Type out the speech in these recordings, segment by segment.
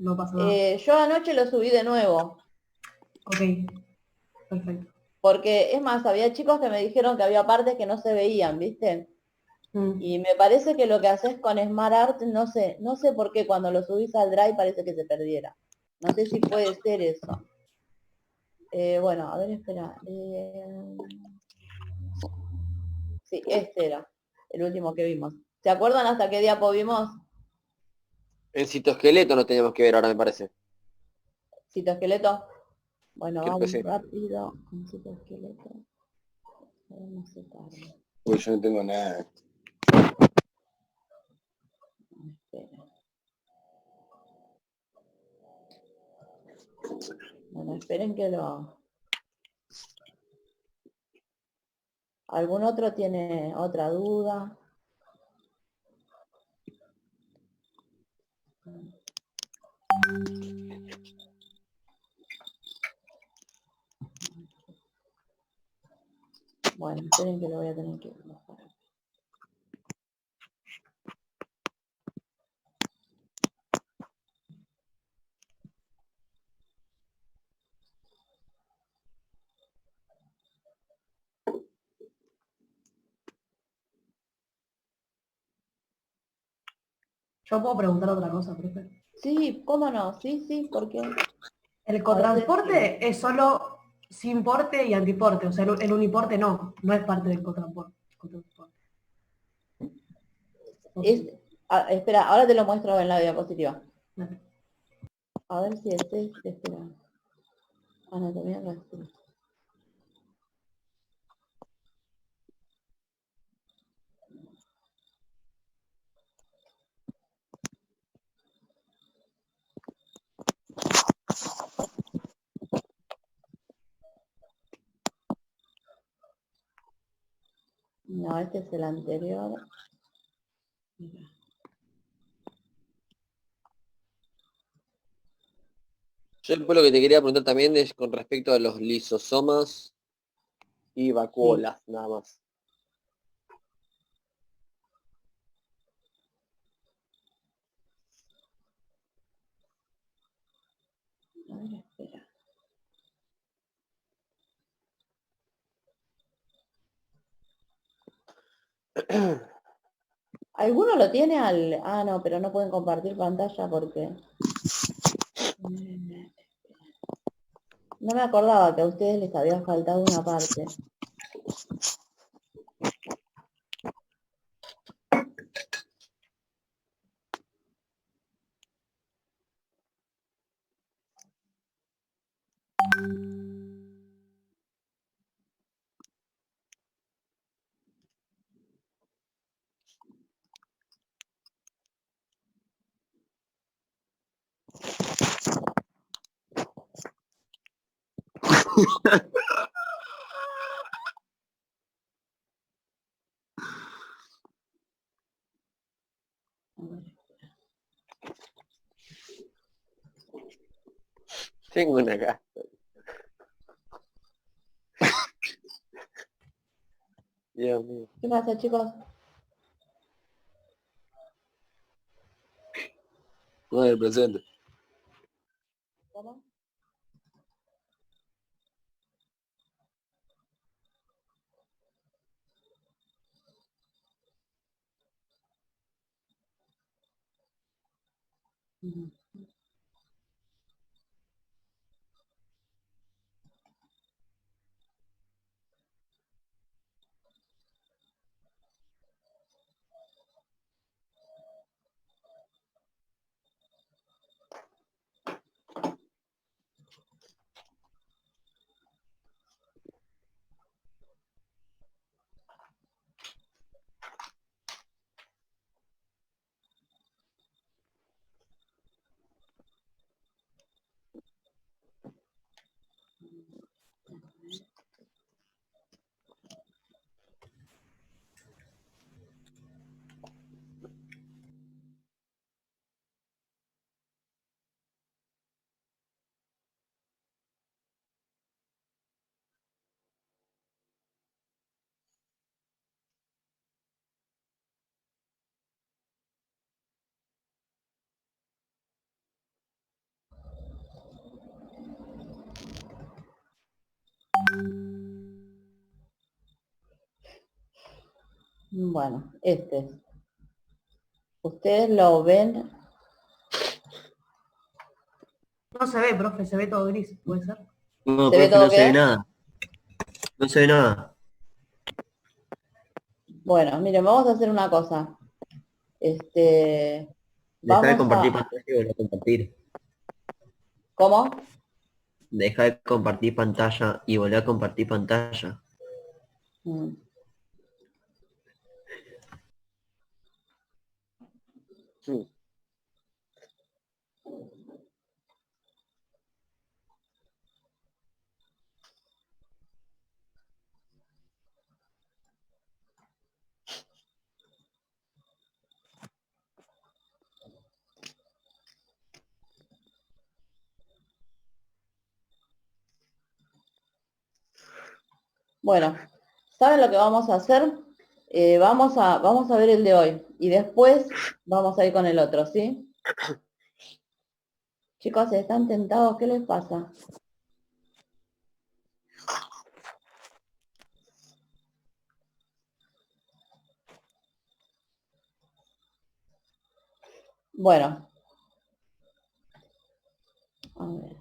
no pasa nada? Yo anoche lo subí de nuevo, Ok, perfecto. porque es más, había chicos que me dijeron que había partes que no se veían, ¿viste? Mm. Y me parece que lo que haces con Smart Art, no sé por qué cuando lo subís al Drive parece que se perdiera. No sé si puede ser eso. Bueno, a ver, espera. Sí, este era el último que vimos. ¿Se acuerdan hasta qué diapo vimos? En citoesqueleto nos teníamos que ver ahora, me parece. Citoesqueleto. Bueno, Creo que vamos sí. rápido con citoesqueleto. No se tarda. Uy, yo no tengo nada. Espera. Bueno, esperen que lo... ¿Algún otro tiene otra duda? Bueno, esperen que lo voy a tener que bajar. Yo puedo preguntar otra cosa, profe. Sí, cómo no, sí, sí, porque El a ver, decime. cotransporte es solo sin porte y antiporte, o sea, el uniporte no es parte del cotransporte. O Es, sí. espera, ahora te lo muestro en la diapositiva. Dale. A ver si es este, espera. Anatomía gastritis. No, este es el anterior. Mira. Yo después lo que te quería preguntar también es con respecto a los lisosomas y Sí, vacuolas, nada más. a ver, espera. ¿Alguno lo tiene al...? Ah, no, pero no pueden compartir pantalla porque... No me acordaba que a ustedes les había faltado una parte. A ver. Tengo una acá. Dios mío. ¿Qué pasa, chicos? No del presente. ¿Cómo? Ujú. Bueno, este es. Ustedes lo ven. No se ve, profe, se ve todo gris, ¿puede ser? No, ¿Se ve profe, todo no se ve qué? nada. No se ve nada. Bueno, miren, vamos a hacer una cosa. Deja de Vamos compartir a... pantalla y volver a compartir. ¿Cómo? Deja de compartir pantalla y volver a compartir pantalla. Mm. Hmm. Bueno, ¿saben lo que vamos a hacer? Vamos a ver el de hoy y después vamos a ir con el otro, ¿sí? Chicos, ¿están tentados? ¿Qué les pasa? Bueno, a ver.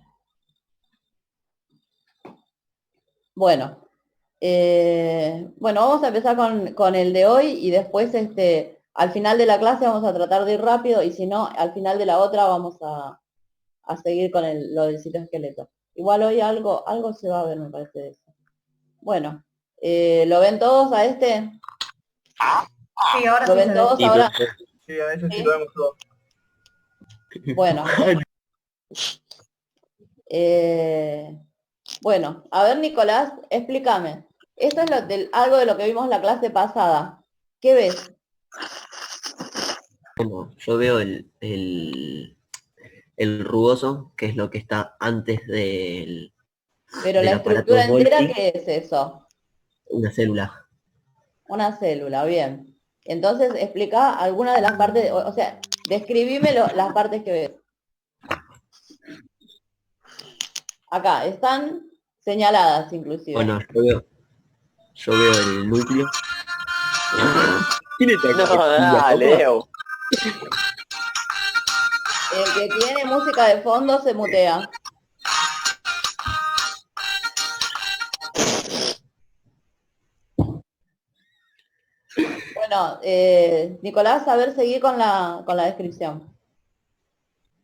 Bueno, bueno, vamos a empezar con el de hoy y después al final de la clase vamos a tratar de ir rápido y si no, al final de la otra vamos a seguir con lo del citoesqueleto. Igual hoy algo se va a ver, me parece de eso. Bueno, ¿lo ven todos a este? Sí, ahora ¿Lo sí ven se ve. todos Sí, ahora? profe. Sí, a veces sí ¿Sí? lo vemos todo. Bueno, bueno, a ver, Nicolás, explícame. Esto es algo de lo que vimos la clase pasada. ¿Qué ves? Bueno, yo veo el rugoso, que es lo que está antes Pero del la aparato estructura entera, Golgi, ¿qué es eso? una célula. Una célula, bien. Entonces, explica alguna de las partes, o sea, describime las partes que ves. Acá, están señaladas inclusive. Bueno, yo veo el núcleo. ¿Quién está No, acá? dale, Ew. El que tiene música de fondo se mutea. Bueno, Nicolás, a ver, seguí con la descripción.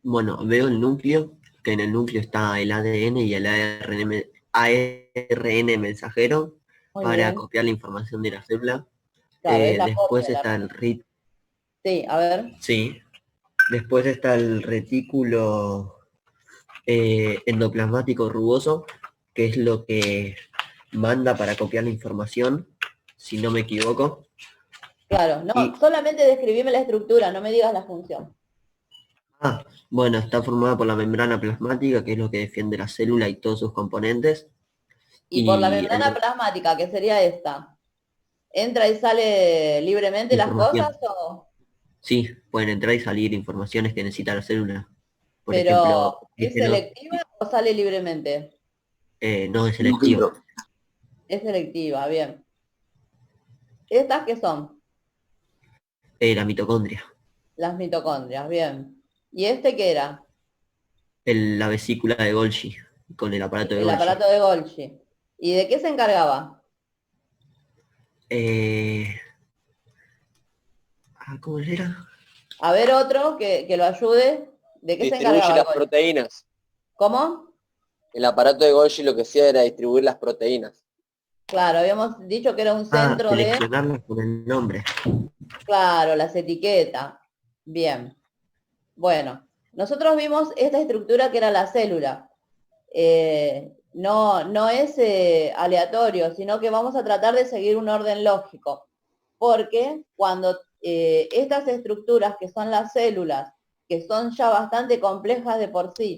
Bueno, veo el núcleo, que en el núcleo está el ADN y el ARN mensajero Muy para bien. copiar la información de la célula. Claro, es la Después copia. está el Sí, a ver. sí. Después está el retículo endoplasmático rugoso, que es lo que manda para copiar la información, si no me equivoco. Claro, no, Y, solamente describime la estructura, no me digas la función. bueno, está formada por la membrana plasmática, que es lo que defiende la célula y todos sus componentes. Y por la Y membrana plasmática, que sería esta, ¿entra y sale libremente las información. cosas o...? Sí, pueden entrar y salir informaciones que necesita la célula. Por Pero, ejemplo, ¿es selectiva o sale libremente? no es selectivo. Es selectiva, bien. ¿Estas qué son? La mitocondria. Las mitocondrias, bien. ¿Y este qué era? La vesícula de Golgi, con el aparato de El Golgi. aparato de Golgi. ¿Y de qué se encargaba? Eh, ¿Cómo era? A ver otro que lo ayude. ¿De qué se Distribuye encargaba las Golgi? proteínas. ¿Cómo? El aparato de Golgi lo que hacía era distribuir las proteínas. Claro, habíamos dicho que era un centro de... Seleccionarlas con el nombre. Claro, las etiquetas. Bien. Bueno, nosotros vimos esta estructura que era la célula. No es aleatorio, sino que vamos a tratar de seguir un orden lógico. Porque cuando estas estructuras que son las células, que son ya bastante complejas de por sí,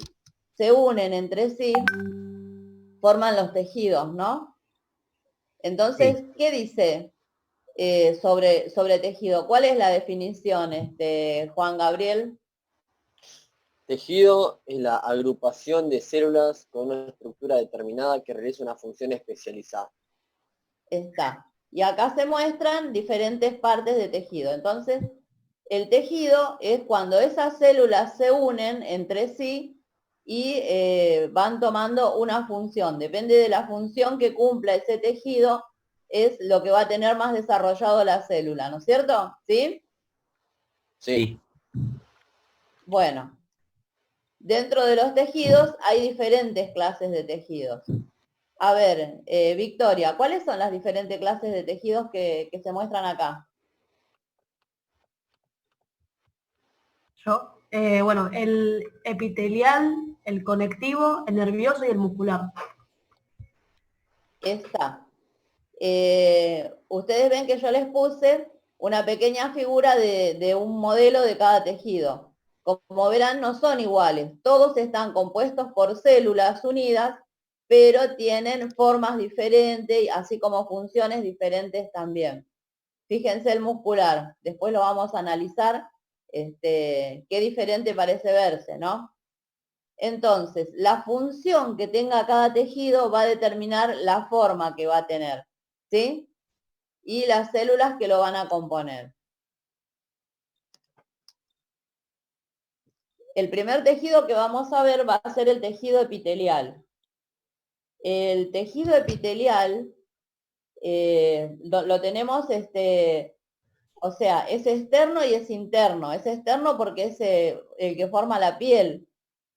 se unen entre sí, forman los tejidos, ¿no? Entonces, Sí. ¿qué dice sobre tejido? ¿Cuál es la definición, Juan Gabriel? Tejido es la agrupación de células con una estructura determinada que realiza una función especializada. Está. Y acá se muestran diferentes partes de tejido. Entonces, el tejido es cuando esas células se unen entre sí y van tomando una función. Depende de la función que cumpla ese tejido, es lo que va a tener más desarrollado la célula, ¿no es cierto? ¿Sí? Sí. Bueno, dentro de los tejidos hay diferentes clases de tejidos. A ver, Victoria, ¿cuáles son las diferentes clases de tejidos que se muestran acá? Yo, bueno, el epitelial, el conectivo, el nervioso y el muscular. Está. Ustedes ven que yo les puse una pequeña figura de un modelo de cada tejido. Como verán, no son iguales. Todos están compuestos por células unidas, pero tienen formas diferentes, así como funciones diferentes también. Fíjense el muscular. Después lo vamos a analizar, qué diferente parece verse, ¿no? Entonces, la función que tenga cada tejido va a determinar la forma que va a tener, ¿sí? Y las células que lo van a componer. El primer tejido que vamos a ver va a ser el tejido epitelial. El tejido epitelial lo tenemos, o sea, es externo y es interno. Es externo porque es el que forma la piel,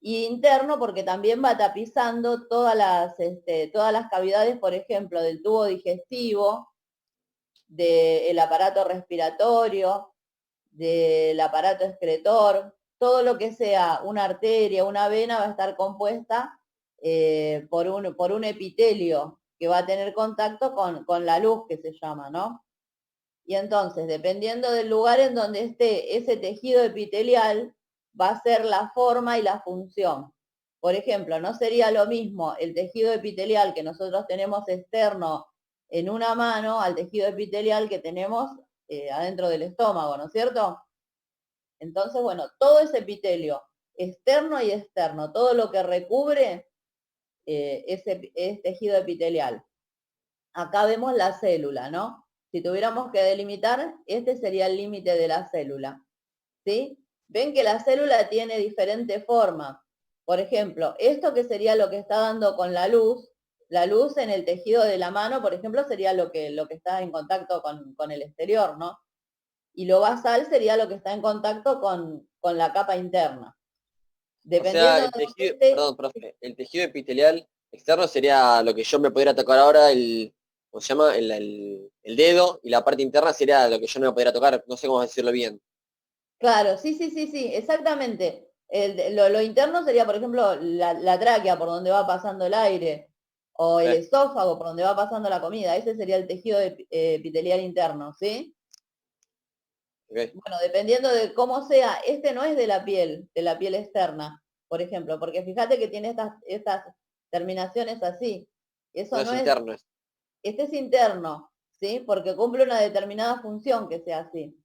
y interno porque también va tapizando todas las cavidades, por ejemplo, del tubo digestivo, del aparato respiratorio, del aparato excretor, todo lo que sea una arteria, una vena va a estar compuesta por un epitelio que va a tener contacto con la luz, que se llama, ¿no? Y entonces, dependiendo del lugar en donde esté ese tejido epitelial, va a ser la forma y la función. Por ejemplo, no sería lo mismo el tejido epitelial que nosotros tenemos externo en una mano al tejido epitelial que tenemos adentro del estómago, ¿no es cierto? Entonces, bueno, todo ese epitelio, externo y externo, todo lo que recubre es tejido epitelial. Acá vemos la célula, ¿no? Si tuviéramos que delimitar, este sería el límite de la célula, ¿sí? Ven que la célula tiene diferente forma. Por ejemplo, esto que sería lo que está dando con la luz en el tejido de la mano, por ejemplo, sería lo que está en contacto con el exterior, ¿no? Y lo basal sería lo que está en contacto con la capa interna. O sea, Dependiendo el de dónde tejido, esté, perdón, profe, el tejido epitelial externo sería lo que yo me pudiera tocar ahora, ¿cómo se llama? El dedo, y la parte interna sería lo que yo no me pudiera tocar, no sé cómo decirlo bien. claro, sí, exactamente. Lo interno sería, por ejemplo, la tráquea por donde va pasando el aire, o el esófago por donde va pasando la comida. Ese sería el tejido epitelial interno, ¿sí? Okay. Bueno, dependiendo de cómo sea, este no es de la piel externa, por ejemplo, porque fíjate que tiene estas terminaciones así. No Eso es no es, interno. este es interno, ¿sí? Porque cumple una determinada función que sea así.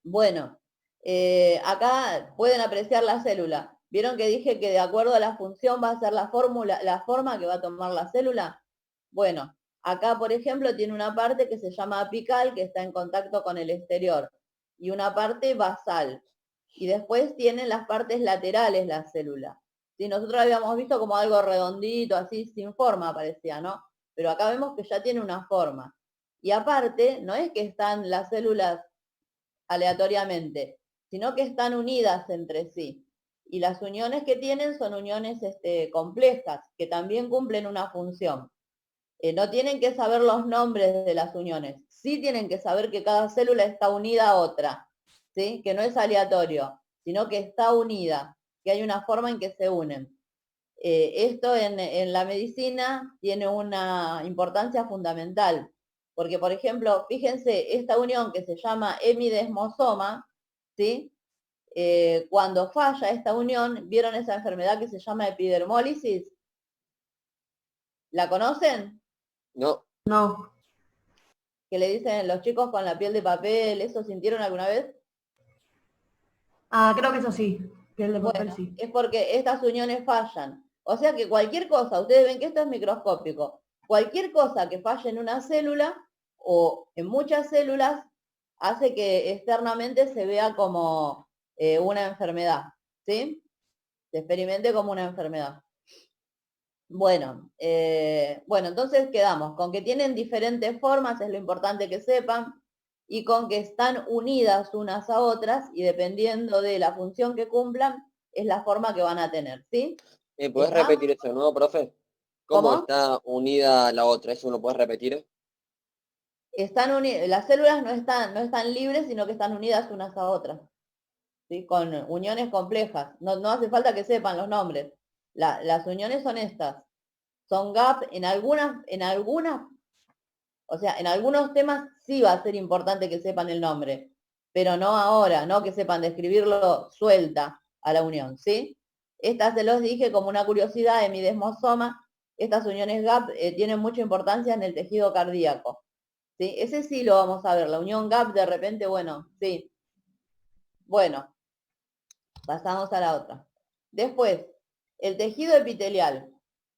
Bueno, acá pueden apreciar la célula. ¿Vieron que dije que de acuerdo a la función va a ser la forma que va a tomar la célula? Bueno, acá, por ejemplo, tiene una parte que se llama apical, que está en contacto con el exterior, y una parte basal. Y después tienen las partes laterales la célula. Si nosotros habíamos visto como algo redondito, así, sin forma parecía, ¿no? Pero acá vemos que ya tiene una forma. Y aparte, no es que están las células aleatoriamente, sino que están unidas entre sí. Y las uniones que tienen son uniones complejas, que también cumplen una función. No tienen que saber los nombres de las uniones, sí tienen que saber que cada célula está unida a otra, ¿sí? Que no es aleatorio, sino que está unida, que hay una forma en que se unen. Esto en la medicina tiene una importancia fundamental, porque por ejemplo, fíjense, esta unión que se llama hemidesmosoma, ¿sí? Cuando falla esta unión, ¿vieron esa enfermedad que se llama epidermólisis? ¿La conocen? No, No. Que le dicen los chicos con la piel de papel, ¿eso sintieron alguna vez? Ah, creo que eso sí. Piel de papel Bueno, sí. es porque estas uniones fallan. O sea que cualquier cosa, ustedes ven que esto es microscópico, cualquier cosa que falle en una célula o en muchas células, hace que externamente se vea como una enfermedad, ¿sí? Se experimente como una enfermedad. Bueno, bueno, entonces quedamos con que tienen diferentes formas, es lo importante que sepan, y con que están unidas unas a otras, y dependiendo de la función que cumplan, es la forma que van a tener, ¿sí? ¿Puedes ¿Está? repetir eso de nuevo, profe? ¿Cómo ¿Cómo? está unida la otra? ¿Eso lo puedes repetir? Están unidas, las células no están libres, sino que están unidas unas a otras, ¿sí? Con uniones complejas. No hace falta que sepan los nombres. Las uniones son estas. Son gap o sea, en algunos temas sí va a ser importante que sepan el nombre, pero no ahora, no que sepan describirlo suelta a la unión, ¿sí? Estas se los dije como una curiosidad de mi desmosoma. Estas uniones gap tienen mucha importancia en el tejido cardíaco, ¿sí? Ese sí lo vamos a ver, la unión gap de repente, bueno, sí. Bueno, pasamos a la otra. Después, el tejido epitelial.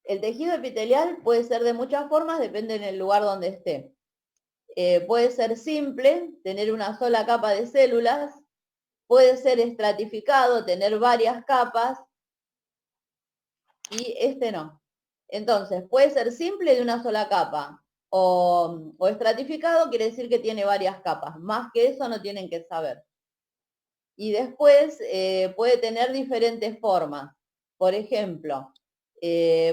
El tejido epitelial puede ser de muchas formas, depende del lugar donde esté. Puede ser simple, tener una sola capa de células, puede ser estratificado, tener varias capas, y este no. Entonces, puede ser simple de una sola capa, o estratificado quiere decir que tiene varias capas. Más que eso no tienen que saber. Y después puede tener diferentes formas. Por ejemplo,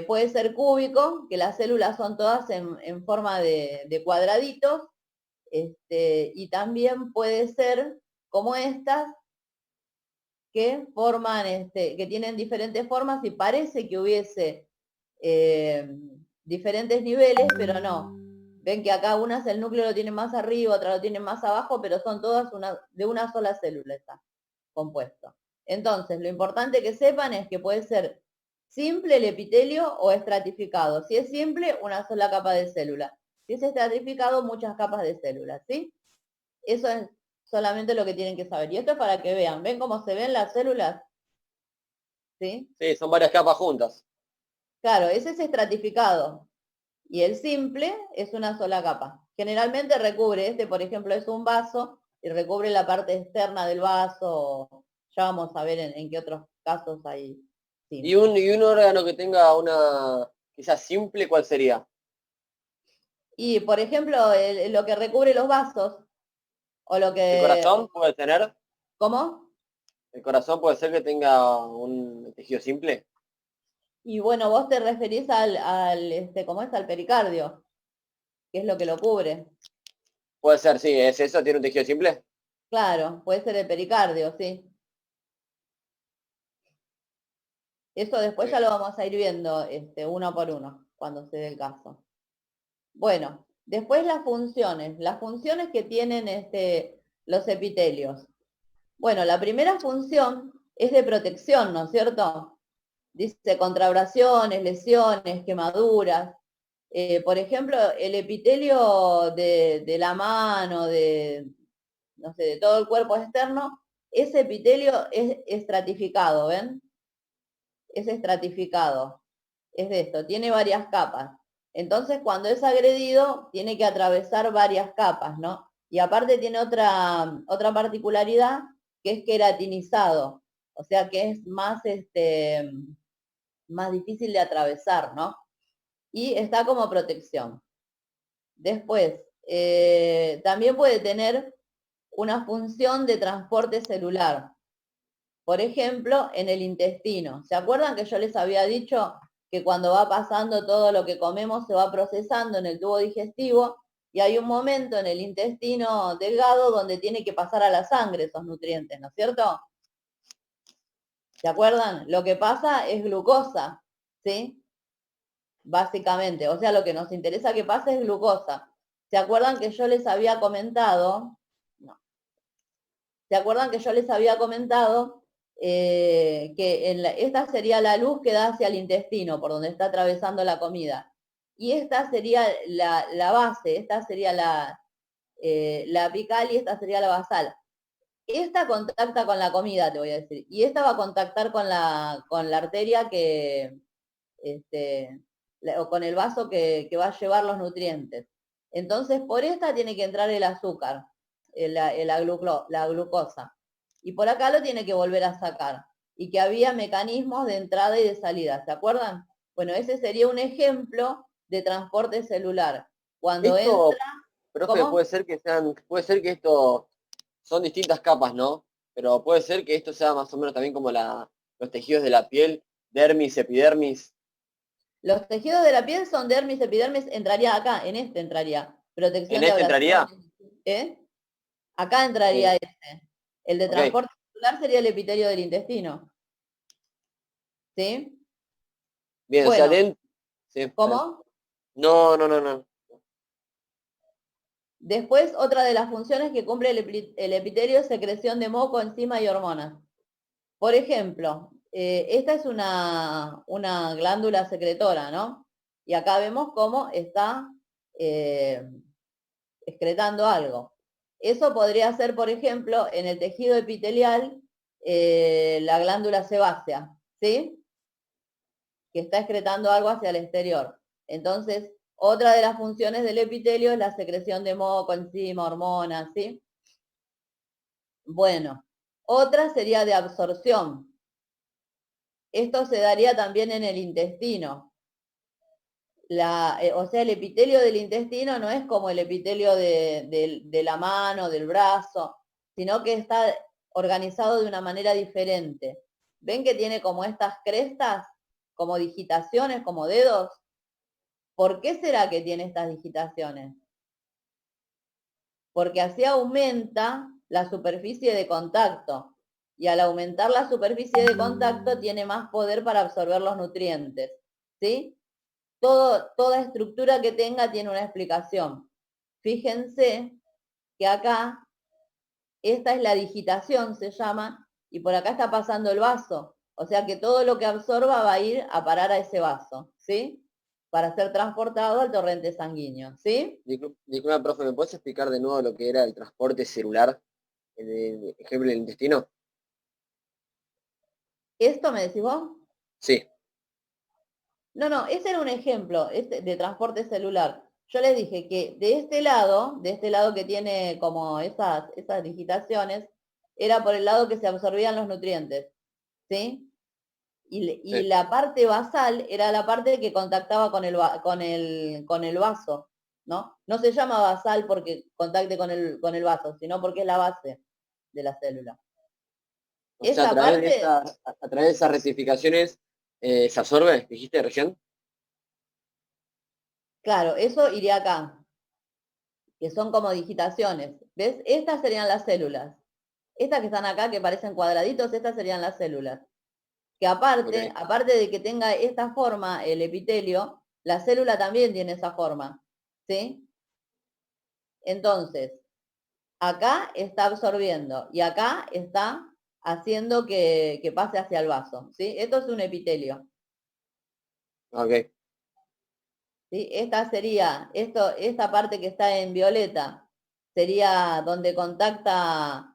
puede ser cúbico, que las células son todas en forma de cuadraditos, y también puede ser como estas, que forman, que tienen diferentes formas y parece que hubiese diferentes niveles, pero no. Ven que acá unas el núcleo lo tienen más arriba, otra lo tienen más abajo, pero son todas de una sola célula está compuesto. Entonces, lo importante que sepan es que puede ser simple el epitelio o estratificado. Si es simple, una sola capa de célula. Si es estratificado, muchas capas de células, ¿sí? Eso es solamente lo que tienen que saber. Y esto es para que vean. ¿Ven cómo se ven las células? ¿Sí? Sí, son varias capas juntas. Claro, ese es estratificado. Y el simple es una sola capa. Generalmente recubre, por ejemplo, es un vaso y recubre la parte externa del vaso. Ya vamos a ver en qué otros casos hay Y simple. un órgano que tenga una, quizás simple, ¿cuál sería? Y, por ejemplo, lo que recubre los vasos, o lo ¿El que... corazón puede tener? ¿Cómo? ¿El corazón puede ser que tenga un tejido simple? Y bueno, vos te referís ¿cómo es? Al pericardio, que es lo que lo cubre. Puede ser, sí, ¿es eso? ¿Tiene un tejido simple? Claro, puede ser el pericardio, sí. Eso después ya lo vamos a ir viendo uno por uno, cuando se dé el caso. Bueno, después las funciones que tienen los epitelios. Bueno, la primera función es de protección, ¿no es cierto? Dice contrabrasiones, lesiones, quemaduras. Por ejemplo, el epitelio de la mano, no sé, de todo el cuerpo externo, ese epitelio es estratificado, ¿ven? Es estratificado. Es de esto, tiene varias capas. Entonces, cuando es agredido, tiene que atravesar varias capas, ¿no? Y aparte tiene otra particularidad, que es queratinizado, o sea que es más difícil de atravesar, ¿no? Y está como protección. Después, también puede tener una función de transporte celular. Por ejemplo, en el intestino. ¿Se acuerdan que yo les había dicho que cuando va pasando todo lo que comemos se va procesando en el tubo digestivo y hay un momento en el intestino delgado donde tiene que pasar a la sangre esos nutrientes, ¿no es cierto? ¿Se acuerdan? Lo que pasa es glucosa, ¿sí? Básicamente, o sea, lo que nos interesa que pase es glucosa. ¿Se acuerdan que yo les había comentado? No. ¿Se acuerdan que yo les había comentado que esta sería la luz que da hacia el intestino, por donde está atravesando la comida? Y esta sería la base, esta sería la apical y esta sería la basal. Esta contacta con la comida, te voy a decir, y esta va a contactar con la arteria o con el vaso que va a llevar los nutrientes. Entonces, por esta tiene que entrar el azúcar, la glucosa. Y por acá lo tiene que volver a sacar. Y que había mecanismos de entrada y de salida, ¿se acuerdan? Bueno, ese sería un ejemplo de transporte celular. Cuando Esto, entra, profe, ¿cómo? puede ser que esto son distintas capas, ¿no? Pero puede ser que esto sea más o menos también como los tejidos de la piel, dermis, epidermis. Los tejidos de la piel son dermis, epidermis, entraría acá, en este entraría. ¿En Protección de este entraría? abrasiones, ¿eh? Acá entraría este. El de Ok. transporte celular sería el epitelio del intestino. ¿Sí? Bien, o sea, Bueno, dentro. Sí, está bien. ¿cómo? No, no, no, no. Después, otra de las funciones que cumple el epitelio es secreción de moco, enzima y hormonas. Por ejemplo, esta es una glándula secretora, ¿no? Y acá vemos cómo está excretando algo. Eso podría ser, por ejemplo, en el tejido epitelial, la glándula sebácea, ¿sí? Que está excretando algo hacia el exterior. Entonces, otra de las funciones del epitelio es la secreción de moco, enzima, hormonas, ¿sí? Bueno, otra sería de absorción. Esto se daría también en el intestino. O sea, el epitelio del intestino no es como el epitelio de la mano, del brazo, sino que está organizado de una manera diferente. ¿Ven que tiene como estas crestas, como digitaciones, como dedos? ¿Por qué será que tiene estas digitaciones? Porque así aumenta la superficie de contacto. Y al aumentar la superficie de contacto tiene más poder para absorber los nutrientes. ¿Sí? Toda estructura que tenga tiene una explicación. Fíjense que acá, esta es la digitación, se llama, y por acá está pasando el vaso. O sea que todo lo que absorba va a ir a parar a ese vaso, ¿sí? Para ser transportado al torrente sanguíneo, ¿sí? Disculpa, profe, ¿me puedes explicar de nuevo lo que era el transporte celular, el ejemplo del intestino? ¿Esto me decís vos? Sí, No, ese era un ejemplo de transporte celular. Yo les dije que de este lado que tiene como esas digitaciones, era por el lado que se absorbían los nutrientes, ¿sí? Y sí. la parte basal era la parte que contactaba con el vaso, ¿no? No se llama basal porque contacte con el vaso, sino porque es la base de la célula. O sea, Esa parte, a través de esas rectificaciones se absorbe, dijiste recién. claro, eso iría acá, que son como digitaciones. ¿Ves? Estas serían las células. Estas que están acá, que parecen cuadraditos, estas serían las células. Que Ok. aparte de que tenga esta forma, el epitelio, la célula también tiene esa forma, ¿sí? Entonces, acá está absorbiendo y acá está haciendo que pase hacia el vaso, ¿sí? Esto es un epitelio, Ok. ¿sí? Esta parte que está en violeta sería donde contacta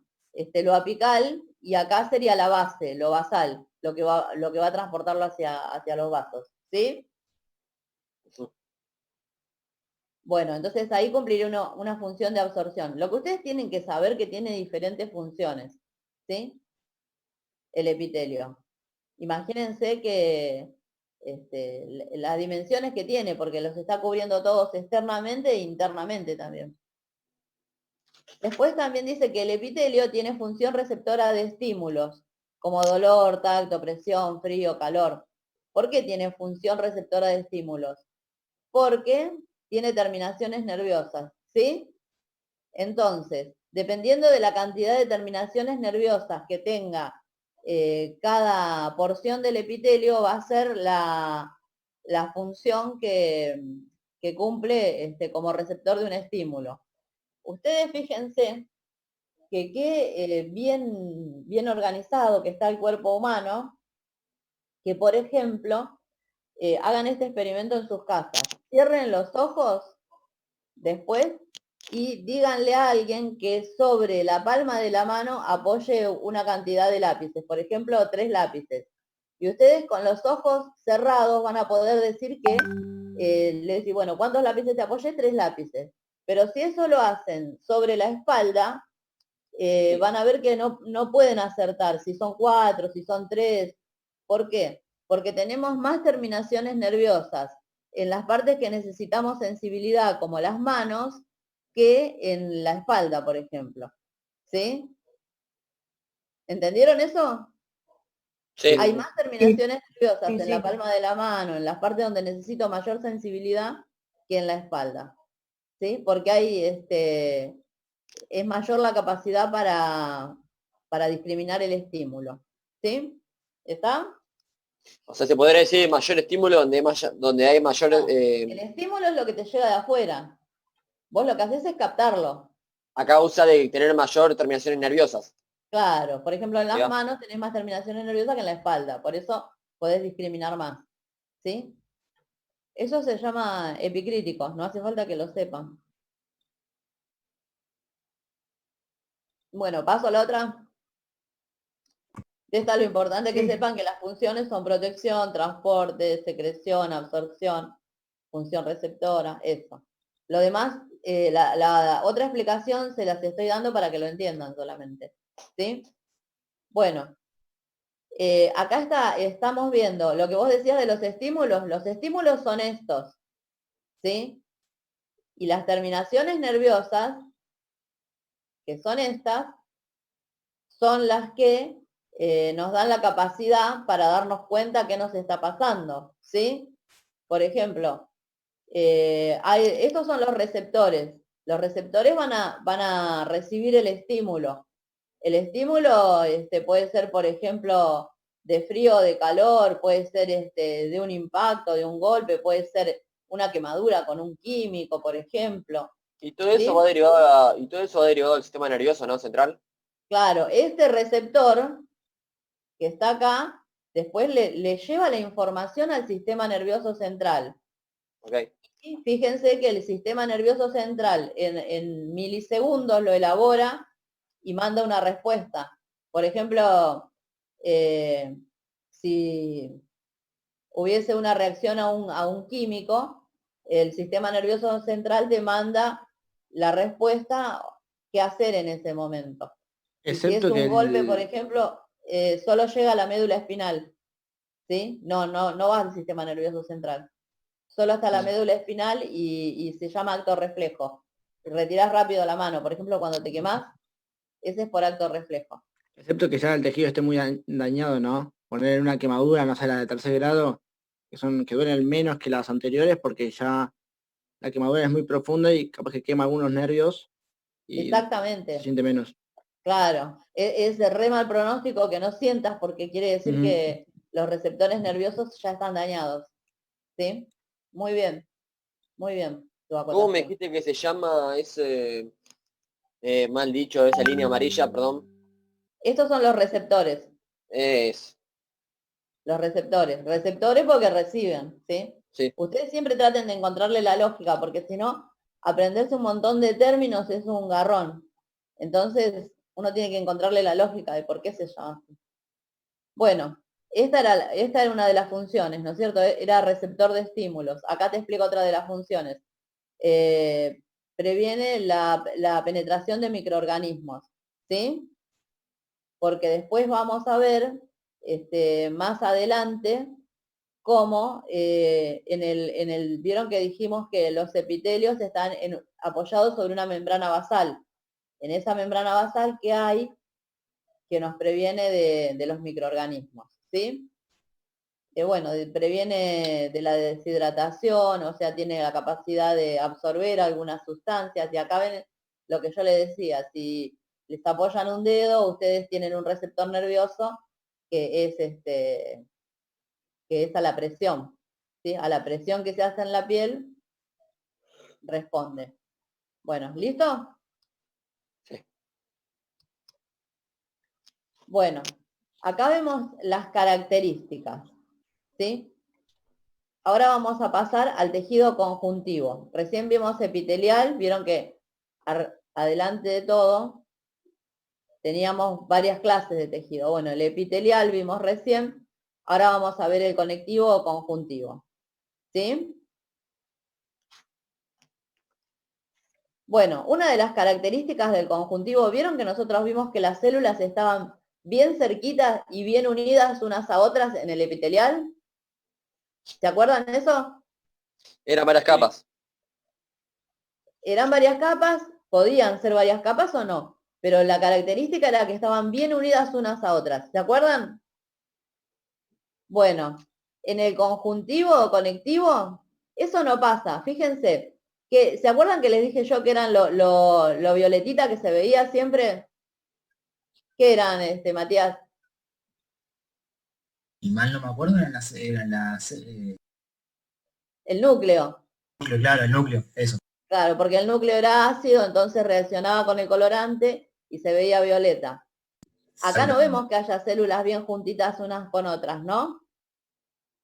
lo apical y acá sería la base, lo basal, lo que va a transportarlo hacia los vasos, ¿sí? Bueno, entonces ahí cumpliría una función de absorción. Lo que ustedes tienen que saber que tiene diferentes funciones, ¿sí? El epitelio. Imagínense que las dimensiones que tiene, porque los está cubriendo todos externamente e internamente también. Después también dice que el epitelio tiene función receptora de estímulos, como dolor, tacto, presión, frío, calor. ¿Por qué tiene función receptora de estímulos? Porque tiene terminaciones nerviosas, ¿sí? Entonces, dependiendo de la cantidad de terminaciones nerviosas que tenga cada porción del epitelio, va a ser la función que cumple como receptor de un estímulo. Ustedes fíjense que qué bien organizado que está el cuerpo humano, que por ejemplo, hagan este experimento en sus casas. Cierren los ojos después y díganle a alguien que sobre la palma de la mano apoye una cantidad de lápices, por ejemplo, 3 lápices. Y ustedes con los ojos cerrados van a poder decir que, le decís, bueno, ¿cuántos lápices te apoyé? 3 lápices. Pero si eso lo hacen sobre la espalda, van a ver que no pueden acertar si son 4, si son 3. ¿Por qué? Porque tenemos más terminaciones nerviosas en las partes que necesitamos sensibilidad, como las manos, que en la espalda, por ejemplo. ¿Sí? ¿Entendieron eso? Sí. Hay más terminaciones nerviosas Sí, en sí. la palma de la mano, en las partes donde necesito mayor sensibilidad, que en la espalda. ¿Sí? Porque hay, es mayor la capacidad para discriminar el estímulo. ¿Sí? ¿Está? O sea, se podría decir mayor estímulo donde hay mayor... El estímulo es lo que te llega de afuera. Vos lo que haces es captarlo. a causa de tener mayor terminaciones nerviosas. Claro, por ejemplo, en las Ya. manos tenés más terminaciones nerviosas que en la espalda, por eso podés discriminar más. ¿Sí? Eso se llama epicríticos, no hace falta que lo sepan. Bueno, paso a la otra. De esta lo importante es que Sí. sepan que las funciones son protección, transporte, secreción, absorción, función receptora, eso. Lo demás, la otra explicación se las estoy dando para que lo entiendan solamente. ¿Sí? Bueno, acá estamos viendo lo que vos decías de los estímulos son estos, ¿sí? Y las terminaciones nerviosas, que son estas, son las que nos dan la capacidad para darnos cuenta qué nos está pasando, ¿sí? Por ejemplo, estos son los receptores. Los receptores van a recibir el estímulo. El estímulo puede ser, por ejemplo, de frío o de calor, puede ser de un impacto, de un golpe, puede ser una quemadura con un químico, por ejemplo. Y todo eso ¿Sí? va derivado del sistema nervioso, ¿no? Central. Claro, este receptor que está acá, después le lleva la información al sistema nervioso central. Ok. Y fíjense que el sistema nervioso central en milisegundos lo elabora y manda una respuesta. Por ejemplo, si hubiese una reacción a un químico, el sistema nervioso central te manda la respuesta qué hacer en ese momento. Y si es Excepto que un golpe, por el... ejemplo, solo llega a la médula espinal, ¿sí? No va al sistema nervioso central. Solo hasta la médula espinal y se llama acto reflejo. Retirás rápido la mano, por ejemplo, cuando te quemás, ese es por acto reflejo. Excepto que ya el tejido esté muy dañado, ¿no? Poner una quemadura, no sé, la de tercer grado, que duelen menos que las anteriores porque ya la quemadura es muy profunda y capaz que quema algunos nervios y se Exactamente, siente menos. claro. Es de re mal pronóstico que no sientas porque quiere decir Ujú. que los receptores nerviosos ya están dañados. ¿Sí? Muy bien, muy bien. Tu ¿Cómo me acotación. dijiste que se llama ese, mal dicho, esa línea amarilla, perdón? Estos son los receptores. Es, Los receptores. Receptores porque reciben, ¿sí? sí. Ustedes siempre traten de encontrarle la lógica, porque si no, aprenderse un montón de términos es un garrón. Entonces, uno tiene que encontrarle la lógica de por qué se llama así. Bueno, esta era una de las funciones, ¿no es cierto? Era receptor de estímulos. Acá te explico otra de las funciones. Previene la penetración de microorganismos, ¿sí? Porque después vamos a ver más adelante cómo vieron que dijimos que los epitelios están apoyados sobre una membrana basal. En esa membrana basal que hay que nos previene de los microorganismos, ¿sí? Bueno, previene de la deshidratación, o sea, tiene la capacidad de absorber algunas sustancias, y acá ven lo que yo les decía, si les apoyan un dedo, ustedes tienen un receptor nervioso que es a la presión, ¿sí? A la presión que se hace en la piel, responde. Bueno, ¿listo? Sí. Bueno, acá vemos las características, ¿sí? Ahora vamos a pasar al tejido conjuntivo. Recién vimos epitelial, vieron que adelante de todo teníamos varias clases de tejido. Bueno, el epitelial vimos recién, ahora vamos a ver el conectivo o conjuntivo. ¿Sí? Bueno, una de las características del conjuntivo, ¿vieron que nosotros vimos que las células estaban bien cerquitas y bien unidas unas a otras en el epitelial? ¿Se acuerdan de eso? Eran varias capas. Eran varias capas, podían ser varias capas o no, pero la característica era que estaban bien unidas unas a otras. ¿Se acuerdan? Bueno, en el conjuntivo o conectivo, eso no pasa. Fíjense, que, ¿se acuerdan que les dije yo que eran lo violetita que se veía siempre? ¿Qué eran, Matías? Y mal no me acuerdo, El núcleo. claro, el núcleo, eso. Claro, porque el núcleo era ácido, entonces reaccionaba con el colorante y se veía violeta. Acá no vemos que haya células bien juntitas unas con otras, ¿no?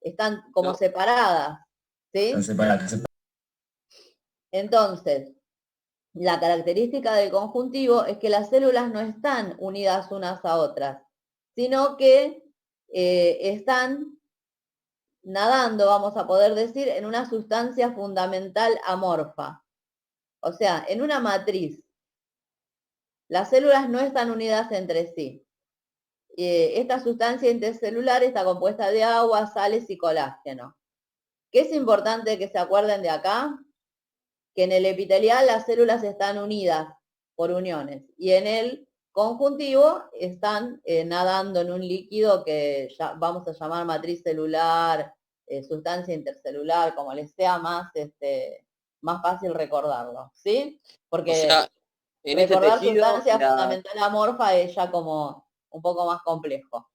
Están como No. separadas, ¿sí? Están separadas. Entonces, la característica del conjuntivo es que las células no están unidas unas a otras, sino que están nadando, vamos a poder decir, en una sustancia fundamental amorfa. O sea, en una matriz. Las células no están unidas entre sí. Esta sustancia intercelular está compuesta de agua, sales y colágeno. ¿Qué es importante que se acuerden de acá? Que en el epitelial las células están unidas por uniones y en el conjuntivo están nadando en un líquido que ya vamos a llamar matriz celular, sustancia intercelular, como les sea más fácil recordarlo, ¿sí? Porque O sea, en este recordar tejido, sustancia fundamental amorfa es ya como un poco más complejo.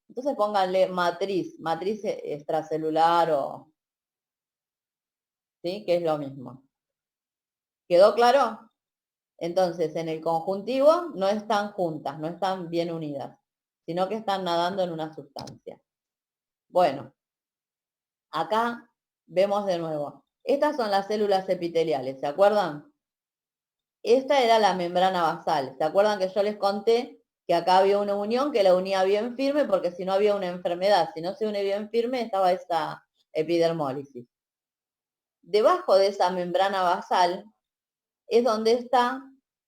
Entonces pónganle matriz extracelular o, ¿sí? Que es lo mismo. ¿Quedó claro? Entonces, en el conjuntivo no están juntas, no están bien unidas, sino que están nadando en una sustancia. Bueno, acá vemos de nuevo. Estas son las células epiteliales, ¿se acuerdan? Esta era la membrana basal. ¿Se acuerdan que yo les conté que acá había una unión que la unía bien firme porque si no había una enfermedad, si no se une bien firme estaba esa epidermólisis? Debajo de esa membrana basal es donde está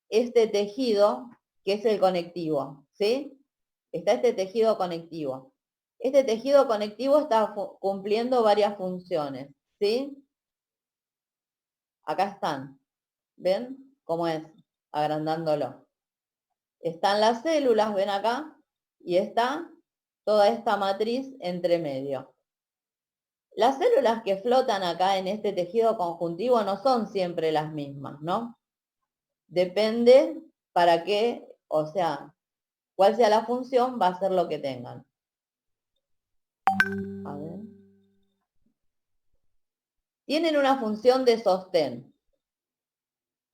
este tejido que es el conectivo, ¿sí? Está este tejido conectivo. Este tejido conectivo está cumpliendo varias funciones, ¿sí? Acá están. ¿Ven cómo es? Agrandándolo. Están las células, ven acá, y está toda esta matriz entre medio. Las células que flotan acá en este tejido conjuntivo no son siempre las mismas, ¿no? Depende para qué, o sea, cuál sea la función, va a ser lo que tengan. A ver. Tienen una función de sostén.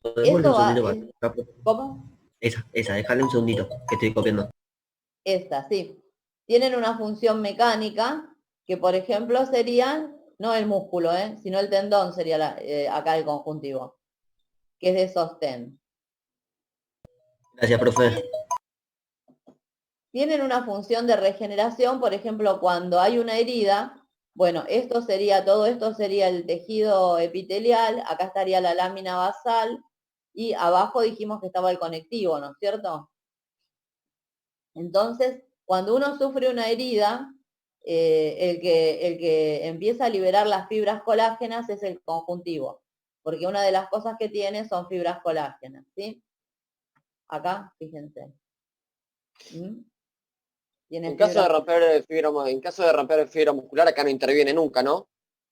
Devuelve Eso un va... segundito para acá. ¿Cómo? Esa, déjale un segundito, que estoy copiando. Esta, sí. Tienen una función mecánica que, por ejemplo, sería, no el músculo, sino el tendón sería acá el conjuntivo, que es de sostén. Gracias, profe. Tienen una función de regeneración, por ejemplo, cuando hay una herida, bueno, todo esto sería el tejido epitelial, acá estaría la lámina basal, y abajo dijimos que estaba el conectivo, ¿no es cierto? Entonces, cuando uno sufre una herida, el que empieza a liberar las fibras colágenas es el conjuntivo, porque una de las cosas que tiene son fibras colágenas, ¿sí? Acá, fíjense. En caso de romper fibra muscular, acá no interviene nunca, ¿no?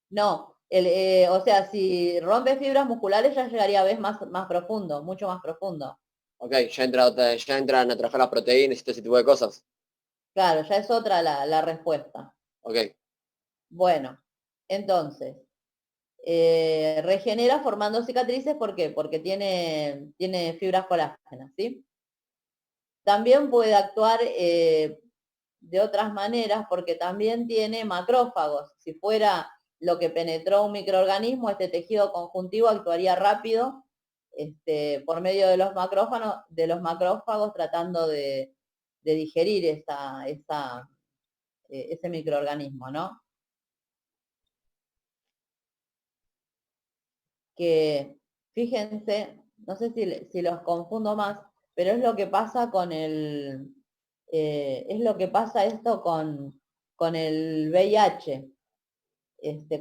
No, o sea, si rompe fibras musculares ya llegaría a vez más profundo, mucho más profundo. Ok, ya entran a trabajar las proteínas y todo ese tipo de cosas. Claro, ya es otra la respuesta. Ok. Bueno, entonces, regenera formando cicatrices, ¿por qué? Porque tiene fibras colágenas, ¿sí? También puede actuar de otras maneras porque también tiene macrófagos. Si fuera lo que penetró un microorganismo, este tejido conjuntivo actuaría rápido por medio de los macrófagos tratando de digerir ese microorganismo, ¿no? Que, fíjense, no sé si los confundo más, pero es lo que pasa con es lo que pasa esto con el VIH.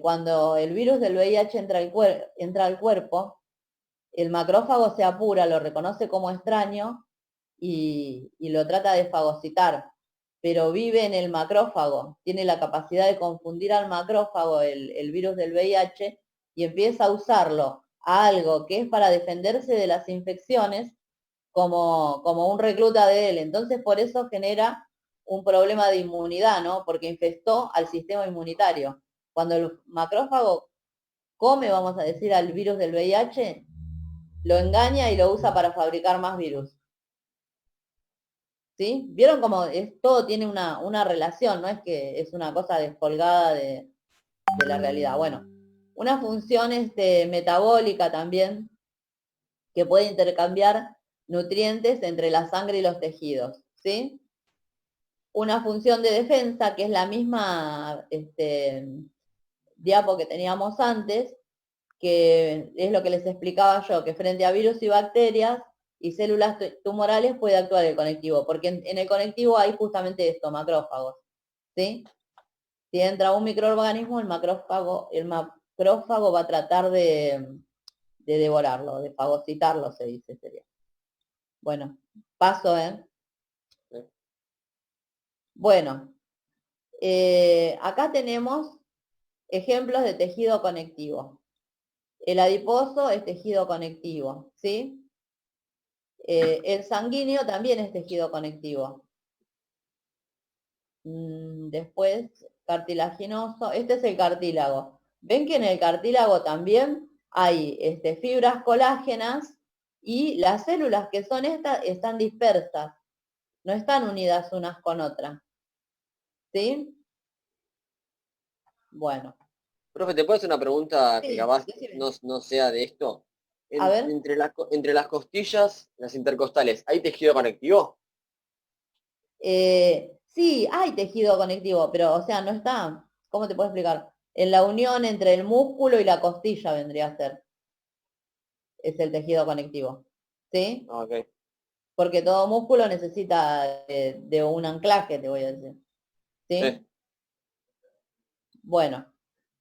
Cuando el virus del VIH entra al cuerpo, el macrófago se apura, lo reconoce como extraño y lo trata de fagocitar, pero vive en el macrófago, tiene la capacidad de confundir al macrófago el virus del VIH y empieza a usarlo a algo que es para defenderse de las infecciones como un recluta de él. Entonces por eso genera un problema de inmunidad, ¿no? Porque infestó al sistema inmunitario. Cuando el macrófago come, vamos a decir, al virus del VIH, lo engaña y lo usa para fabricar más virus. ¿Sí? ¿Vieron cómo todo tiene una relación? No es que es una cosa descolgada de la realidad. Bueno, una función metabólica también que puede intercambiar nutrientes entre la sangre y los tejidos, ¿sí? Una función de defensa, que es la misma diapo que teníamos antes, que es lo que les explicaba yo, que frente a virus y bacterias y células tumorales puede actuar el conectivo, porque en el conectivo hay justamente esto, macrófagos, ¿sí? Si entra un microorganismo, el macrófago va a tratar de devorarlo, de fagocitarlo, se dice, sería. Bueno, paso, Bueno, acá tenemos ejemplos de tejido conectivo. El adiposo es tejido conectivo, ¿sí? El sanguíneo también es tejido conectivo. Después, cartilaginoso. Este es el cartílago. Ven que en el cartílago también hay fibras colágenas y las células que son estas están dispersas, no están unidas unas con otras. ¿Sí? Bueno. Profe, ¿te puedo hacer una pregunta que Sí, capaz decime. no sea de esto? A ver. Entre las costillas, las intercostales, ¿hay tejido conectivo? Sí, hay tejido conectivo, pero, o sea, no está, ¿cómo te puedo explicar? En la unión entre el músculo y la costilla vendría a ser. Es el tejido conectivo, ¿sí? Ah, ok. Porque todo músculo necesita de un anclaje, te voy a decir. ¿Sí? Sí. Bueno,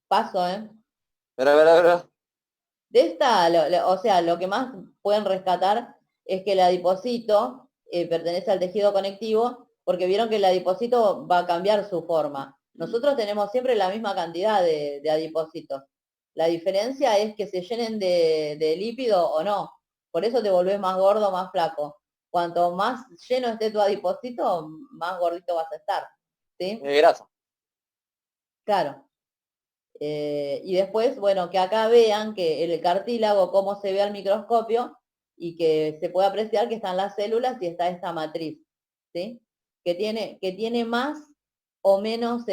paso, Pero. De esta, o sea, lo que más pueden rescatar es que el adipocito pertenece al tejido conectivo, porque vieron que el adipocito va a cambiar su forma. Nosotros tenemos siempre la misma cantidad de adipocitos. La diferencia es que se llenen de lípido o no. Por eso te volvés más gordo, más flaco. Cuanto más lleno esté tu adipocito, más gordito vas a estar. ¿Sí? Grasa. Claro. Y después, bueno, que acá vean que el cartílago, cómo se ve al microscopio, y que se puede apreciar que están las células y está esta matriz, ¿sí? Que tiene más o menos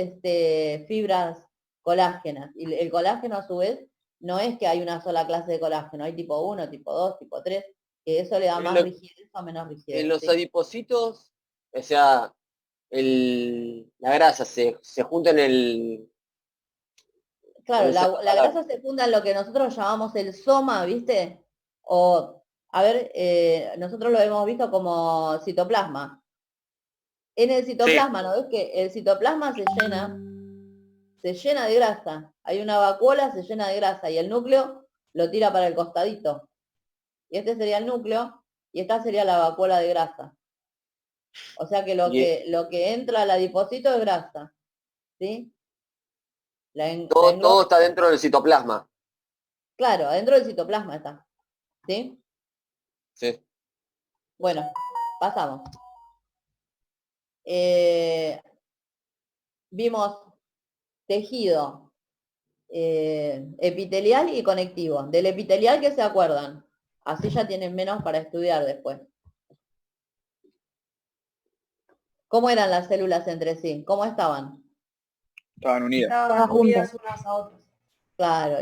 fibras colágenas. Y el colágeno, a su vez, no es que hay una sola clase de colágeno, hay tipo 1, tipo 2, tipo 3, que eso le da más rigidez o menos rigidez. En los ¿sí? adipocitos, o sea, la grasa se junta en el... Claro, la grasa se funda en lo que nosotros llamamos el soma, ¿viste? O, a ver, nosotros lo hemos visto como citoplasma. En el citoplasma, ¿no ves que el citoplasma se llena de grasa? Hay una vacuola, se llena de grasa, y el núcleo lo tira para el costadito. Y este sería el núcleo, y esta sería la vacuola de grasa. O sea que lo que entra al adipocito es grasa, ¿sí? Todo está dentro del citoplasma. Claro, adentro del citoplasma está, ¿sí? Sí. Bueno, pasamos. Vimos tejido epitelial y conectivo. Del epitelial, ¿qué se acuerdan? Así ya tienen menos para estudiar después. ¿Cómo eran las células entre sí? ¿Cómo estaban? Estaban unidas. Estaban unidas unas a otras. Claro,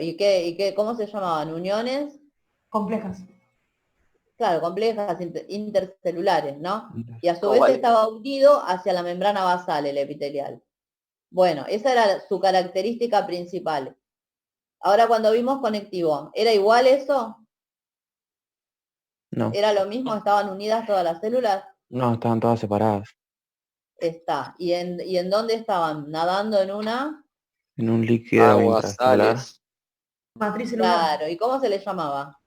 cómo se llamaban? ¿Uniones? Complejas. Claro, complejas, intercelulares, ¿no? Y a su ¿Cómo vez vale? estaba unido hacia la membrana basal, el epitelial. Bueno, esa era su característica principal. Ahora cuando vimos conectivo, ¿era igual eso? No, ¿Era lo mismo? ¿Estaban unidas todas las células? no, estaban todas separadas. Está. ¿Y en dónde estaban? ¿Nadando en una? En un líquido Agua, intracelular. sales. Matriz celular. Claro. ¿Y cómo se le llamaba?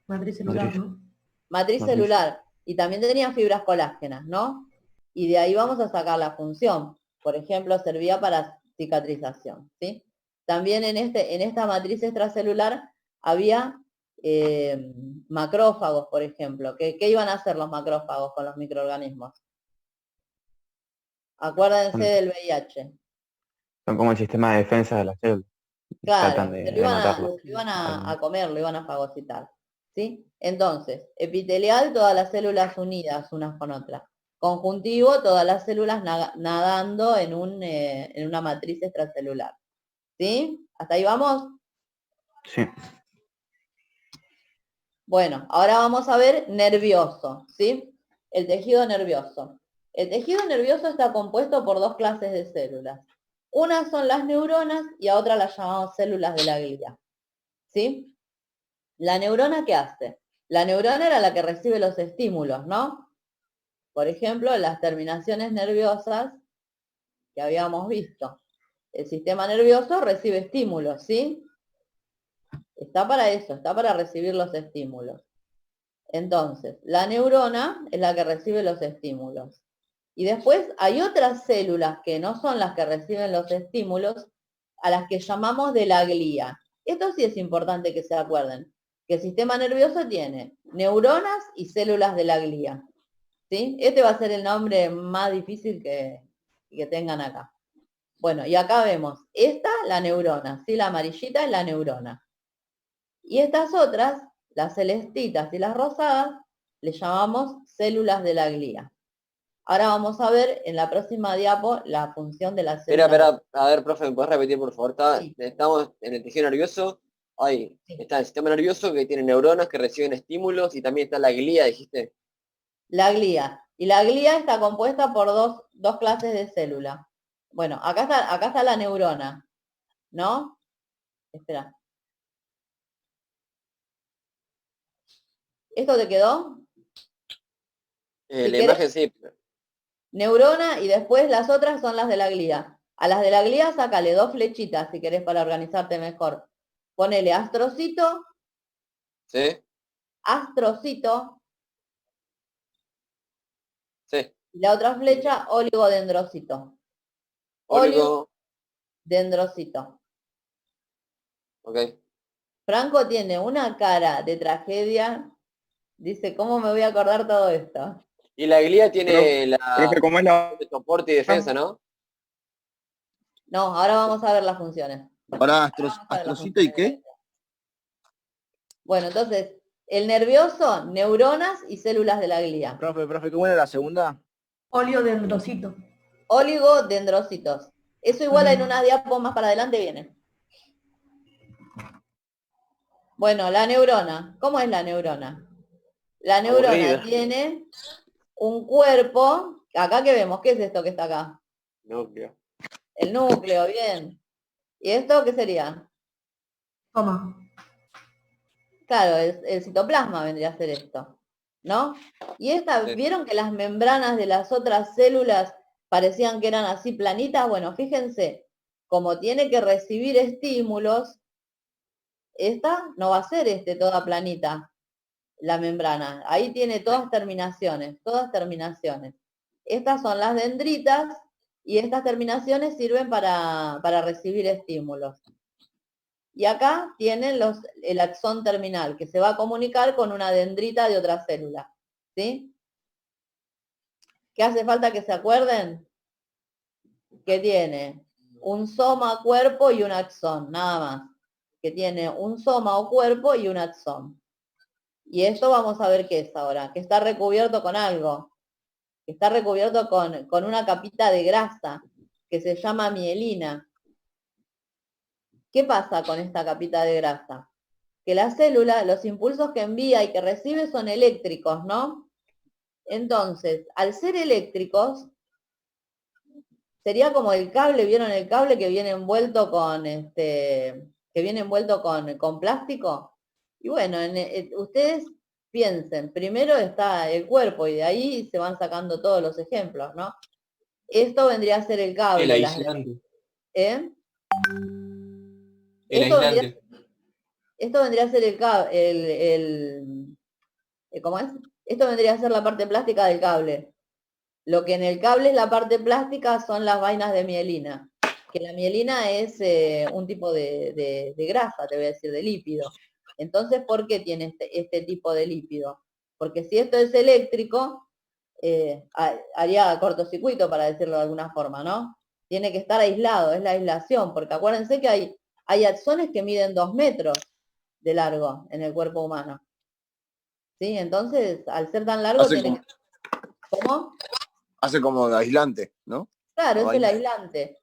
Matriz celular, Matriz. ¿no? Matriz Matriz. celular. Y también tenía fibras colágenas, ¿no? Y de ahí vamos a sacar la función. Por ejemplo, servía para cicatrización, ¿sí? También en esta matriz extracelular había macrófagos, por ejemplo. ¿Qué iban a hacer los macrófagos con los microorganismos? Acuérdense del VIH. Son como el sistema de defensa de las células. Claro, Tratan se de lo matarlo. iban a comer, lo iban a fagocitar, ¿sí? Entonces, epitelial, todas las células unidas unas con otras. Conjuntivo, todas las células nadando en una matriz extracelular, ¿sí? ¿Hasta ahí vamos? Sí. Bueno, ahora vamos a ver nervioso, ¿sí? El tejido nervioso. El tejido nervioso está compuesto por dos clases de células. Unas son las neuronas y a otras las llamamos células de la glía, ¿sí? ¿La neurona qué hace? La neurona era la que recibe los estímulos, ¿no? Por ejemplo, las terminaciones nerviosas que habíamos visto. El sistema nervioso recibe estímulos, ¿sí? Está para eso, está para recibir los estímulos. Entonces, la neurona es la que recibe los estímulos. Y después hay otras células que no son las que reciben los estímulos, a las que llamamos de la glía. Esto sí es importante que se acuerden, que el sistema nervioso tiene neuronas y células de la glía, ¿sí? Este va a ser el nombre más difícil que tengan acá. Bueno, y acá vemos, esta, la neurona, ¿sí? La amarillita es la neurona. Y estas otras, las celestitas y las rosadas, le llamamos células de la glía. Ahora vamos a ver en la próxima diapo la función de las células. Espera, a ver, profe, ¿me puedes repetir, por favor? Sí. Estamos en el tejido nervioso. Ahí Sí. está el sistema nervioso que tiene neuronas que reciben estímulos y también está la glía, dijiste. La glía. Y la glía está compuesta por dos clases de células. Bueno, acá está la neurona, ¿no? Espera. ¿Esto te quedó? Si La querés, imagen sí. neurona y después las otras son las de la glía. A las de la glía sácale dos flechitas si querés para organizarte mejor. Ponele astrocito, ¿Sí? astrocito, Sí. y la otra flecha, oligodendrocito. Óligo. Oligodendrocito. Ok. Franco tiene una cara de tragedia. Dice, ¿cómo me voy a acordar todo esto? Y la glía tiene Profe, ¿cómo es la...? de soporte y defensa, ¿no? No, ahora vamos a ver las funciones. Ahora, Ahora vamos a ver las astrocito y funciones. qué? Bueno, entonces, el nervioso, neuronas y células de la glía. Profe, ¿cómo era la segunda? Oliodendrocito. Oligodendrocitos. Eso igual en una diapo más para adelante viene. Bueno, la neurona. ¿Cómo es la neurona? La neurona Aburrida. tiene un cuerpo. Acá que vemos, ¿qué es esto que está acá? Núcleo. El núcleo, bien. ¿Y esto qué sería? Toma. Claro, el citoplasma vendría a ser esto, ¿no? Y esta, Sí. ¿vieron que las membranas de las otras células parecían que eran así planitas? Bueno, fíjense, como tiene que recibir estímulos, esta no va a ser toda planita, la membrana. Ahí tiene todas terminaciones, todas terminaciones. Estas son las dendritas y estas terminaciones sirven para recibir estímulos. Y acá tienen el axón terminal, que se va a comunicar con una dendrita de otra célula, ¿sí? ¿Qué hace falta que se acuerden? Que tiene un soma cuerpo y un axón, nada más. Que tiene un soma o cuerpo y un axón. Y esto vamos a ver qué es ahora, que está recubierto con algo, que está recubierto con una capita de grasa, que se llama mielina. ¿Qué pasa con esta capita de grasa? Que la célula, los impulsos que envía y que recibe son eléctricos, ¿no? Entonces, al ser eléctricos, sería como el cable, ¿vieron el cable que viene envuelto con plástico? Y bueno, ustedes piensen, primero está el cuerpo y de ahí se van sacando todos los ejemplos, ¿no? Esto vendría a ser el cable. El aislante. ¿Eh? El aislante. Esto vendría a ser el cable, ¿cómo es? Esto vendría a ser la parte plástica del cable. Lo que en el cable es la parte plástica son las vainas de mielina, que la mielina es un tipo de grasa, te voy a decir, de lípido. Entonces, ¿por qué tiene este tipo de lípido? Porque si esto es eléctrico, haría cortocircuito, para decirlo de alguna forma, ¿no? Tiene que estar aislado, es la aislación, porque acuérdense que hay axones que miden 2 metros de largo en el cuerpo humano. ¿Sí? Entonces, al ser tan largo, tiene que... ¿Cómo? Hace como de aislante, ¿no? Claro, La es el vaina. aislante.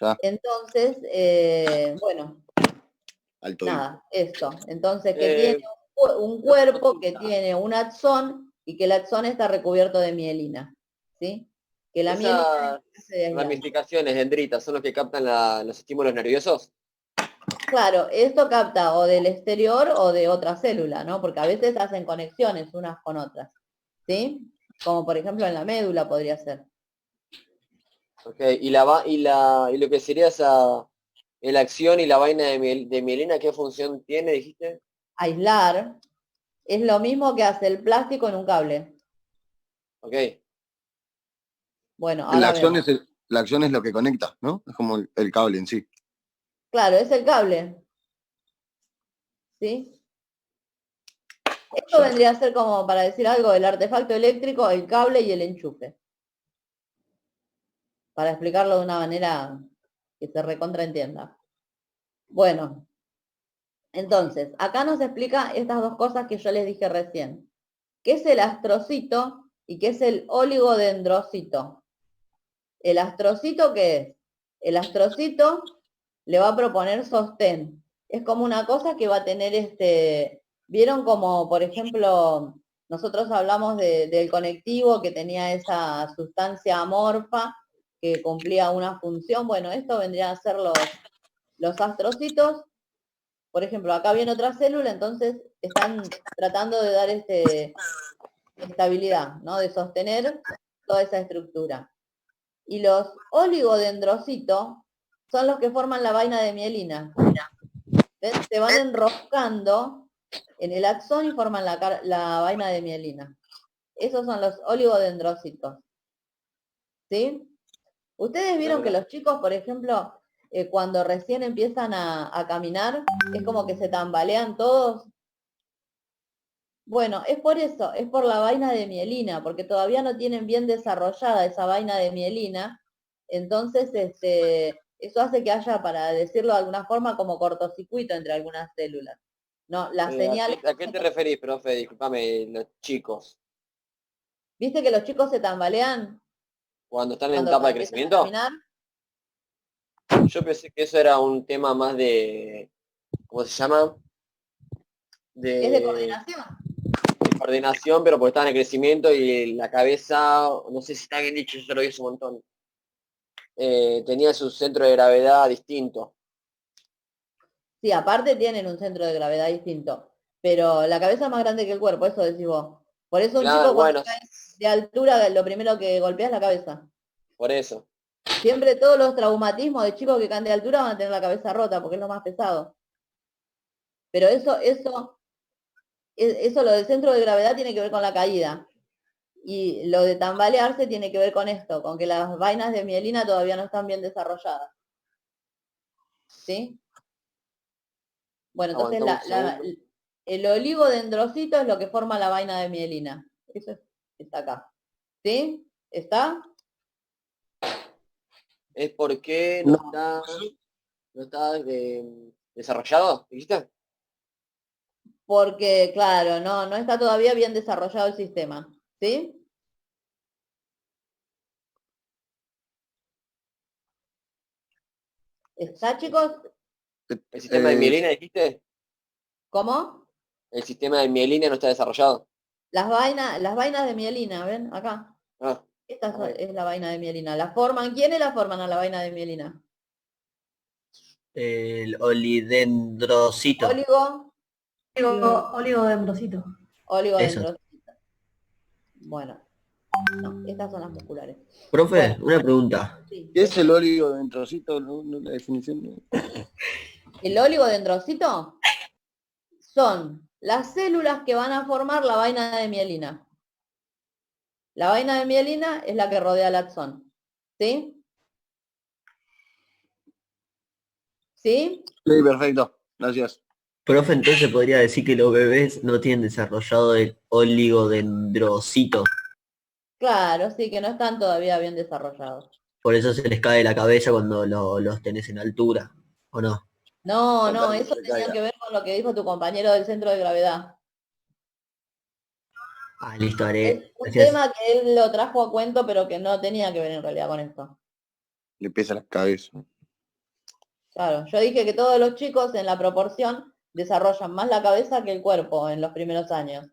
Ya, Entonces, bueno, alto. nada, esto. Entonces, que tiene un cuerpo que tiene un axón y que el axón está recubierto de mielina, ¿sí? Que la mielina Esas ramificaciones dendritas son los que captan los estímulos nerviosos. Claro, esto capta o del exterior o de otra célula, ¿no? Porque a veces hacen conexiones unas con otras, ¿sí? Como por ejemplo en la médula podría ser. Ok, y lo que sería la acción y la vaina de mielina, ¿qué función tiene, dijiste? Aislar es lo mismo que hace el plástico en un cable. Ok. Bueno, ahora vemos. La acción es lo que conecta, ¿no? Es como el cable en sí. Claro, es el cable. ¿Sí? Esto vendría a ser como, para decir algo, el artefacto eléctrico, el cable y el enchufe. Para explicarlo de una manera que se recontraentienda. Bueno, entonces, acá nos explica estas dos cosas que yo les dije recién. ¿Qué es el astrocito y qué es el oligodendrocito? ¿El astrocito qué es? El astrocito le va a proponer sostén. Es como una cosa que va a tener ¿vieron como, por ejemplo, nosotros hablamos del conectivo que tenía esa sustancia amorfa que cumplía una función? Bueno, esto vendría a ser los astrocitos. Por ejemplo, acá viene otra célula, entonces están tratando de dar estabilidad, ¿no? De sostener toda esa estructura. Y los oligodendrocitos son los que forman la vaina de mielina. ¿Ves? Se van enroscando en el axón y forman la vaina de mielina. Esos son los oligodendrocitos. ¿Sí? Ustedes vieron que los chicos, por ejemplo, cuando recién empiezan a caminar, es como que se tambalean todos. Bueno, es por eso, es por la vaina de mielina, porque todavía no tienen bien desarrollada esa vaina de mielina. Entonces, eso hace que haya, para decirlo de alguna forma, como cortocircuito entre algunas células. No, las señales... ¿A qué te referís, profe? Disculpame, los chicos. ¿Viste que los chicos se tambalean ¿Cuando están en cuando etapa de empiezan a crecimiento? caminar? Yo pensé que eso era un tema más de, ¿cómo se llama? Es de coordinación. De coordinación, pero porque estaban en crecimiento y la cabeza, no sé si está bien dicho, yo lo vi hace un montón. Tenía su centro de gravedad distinto. Sí, aparte tienen un centro de gravedad distinto, pero la cabeza es más grande que el cuerpo, eso decís vos. Por eso un Claro, chico cuando bueno, cae de altura, lo primero que golpea es la cabeza. por eso. Siempre todos los traumatismos de chicos que caen de altura van a tener la cabeza rota, porque es lo más pesado. Pero eso lo del centro de gravedad tiene que ver con la caída. Y lo de tambalearse tiene que ver con esto, con que las vainas de mielina todavía no están bien desarrolladas. ¿Sí? Bueno, entonces Aguantamos un segundo. el oligodendrocito es lo que forma la vaina de mielina. Eso está acá. ¿Sí? ¿Está? Es porque no está desarrollado, ¿dijiste? Porque, claro, no está todavía bien desarrollado el sistema. ¿Sí? ¿Está, chicos? ¿El sistema de mielina, dijiste? ¿Cómo? El sistema de mielina no está desarrollado. Las vainas de mielina, ¿ven? Acá. Ah, Esta es la vaina de mielina. ¿La forman? ¿Quiénes la forman a la vaina de mielina? El olidendrocito. Oligo. Oligodendrocito. Oligodendrocito. Bueno, no, estas son las musculares. Profe, Bueno. una pregunta. Sí. ¿Qué es el oligodendrocito? No, la definición no. El oligodendrocito son las células que van a formar la vaina de mielina. La vaina de mielina es la que rodea al axón. ¿Sí? ¿Sí? Sí, perfecto. Gracias. Profe, entonces podría decir que los bebés no tienen desarrollado el oligodendrocito. Claro, sí, que no están todavía bien desarrollados. Por eso se les cae la cabeza cuando los tenés en altura, ¿o no? No, Total, eso se tenía caiga. que ver con lo que dijo tu compañero del centro de gravedad. Ah, listo, Es haré. un Gracias. tema que él lo trajo a cuento, pero que no tenía que ver en realidad con esto. Le pesa la cabeza. Claro, yo dije que todos los chicos en la proporción desarrollan más la cabeza que el cuerpo en los primeros años.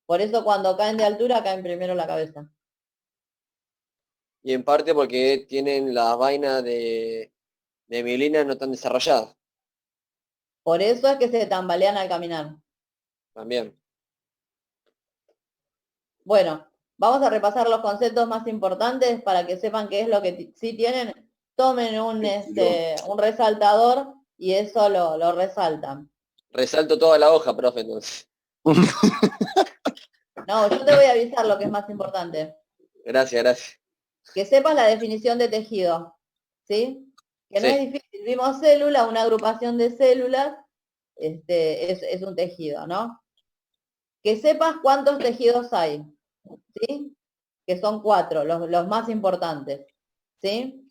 Por eso cuando caen de altura caen primero la cabeza. Y en parte porque tienen las vainas de mielina no tan desarrolladas Por eso es que se tambalean al caminar. también. Bueno, vamos a repasar los conceptos más importantes para que sepan qué es lo que sí tienen. Tomen un resaltador y eso lo resaltan. Resalto toda la hoja, profe, entonces. No, yo te voy a avisar lo que es más importante. Gracias, gracias. Que sepas la definición de tejido, ¿sí? Que no Sí. es difícil. Vimos célula, una agrupación de células, es un tejido, ¿no? Que sepas cuántos tejidos hay, ¿sí? Que son 4, los más importantes, ¿sí?